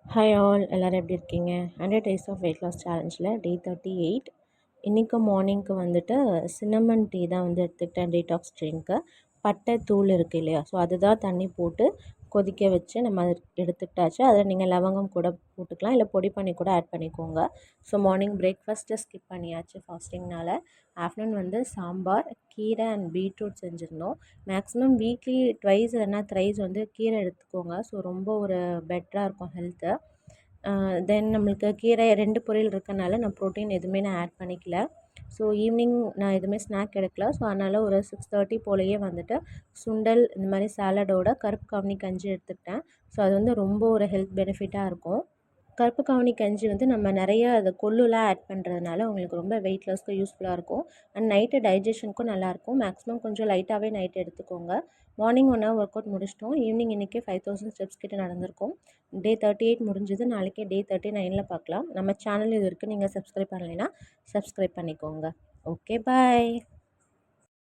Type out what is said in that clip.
Hi all எல்லோரும் எப்படி இருக்கீங்க? 100 டேஸ் ஆஃப் வெயிட் லாஸ் சேலஞ்சில் டே 38. இன்றைக்கு மார்னிங்க்கு வந்துட்டு சின்னமன் டீ தான் வந்து எடுத்துக்கிட்டேன். Detox drink. பட்டை தூள் இருக்குது இல்லையா, ஸோ அதுதான் தண்ணி போட்டு கொதிக்க வச்சு நம்ம அதை எடுத்துக்கிட்டாச்சு. அதில் நீங்கள் லவங்கம் கூட போட்டுக்கலாம், இல்லை பொடி பண்ணி கூட ஆட் பண்ணிக்கோங்க. ஸோ மார்னிங் பிரேக்ஃபாஸ்ட்டை ஸ்கிப் பண்ணியாச்சு ஃபாஸ்டிங்னால். ஆஃப்டர்நூன் வந்து சாம்பார், கீரை அண்ட் பீட்ரூட் செஞ்சுருந்தோம். மேக்ஸிமம் வீக்லி ட்வைஸ் இல்லைனா த்ரைஸ் வந்து கீரை எடுத்துக்கோங்க. ஸோ ரொம்ப ஒரு பெட்டராக இருக்கும் ஹெல்த்து. தென் நம்மளுக்கு கீரை 2 பொரியல் இருக்கனால நான் ப்ரோட்டீன் எதுவுமே நான் ஆட் பண்ணிக்கல. ஸோ ஈவினிங் நான் எதுவுமே ஸ்நாக் எடுக்கல. ஸோ அதனால் ஒரு 6:30 போலயே வந்துட்டு சுண்டல் இந்த மாதிரி சாலடோட கருப்பு கவுனி கஞ்சி எடுத்துக்கிட்டேன். ஸோ அது வந்து ரொம்ப ஒரு ஹெல்த் பெனிஃபிட்டாக இருக்கும். கருப்பு கவுனி கஞ்சி வந்து நம்ம நிறைய அது கொள்ளுலாம் ஆட் பண்ணுறதுனால உங்களுக்கு ரொம்ப வெயிட் லாஸ்க்கு யூஸ்ஃபுல்லாக இருக்கும். அண்ட் நைட்டு டைஜஷனுக்கும் நல்லாயிருக்கும். மேக்ஸிமம் கொஞ்சம் லைட்டாகவே நைட் எடுத்துக்கோங்க. மார்னிங் 1 ஹவர் ஒர்க் அவுட் முடிச்சிட்டோம். ஈவினிங் இன்றைக்கி 5000 ஸ்டெப்ஸ் கிட்ட நடந்திருக்கும். டே 38 முடிஞ்சது. நாளைக்கே டே 39ல் பார்க்கலாம். நம்ம சேனல் இது வரைக்கும் நீங்கள் சப்ஸ்கிரைப் பண்ணலைன்னா சப்ஸ்கிரைப் பண்ணிக்கோங்க. ஓகே, பாய்.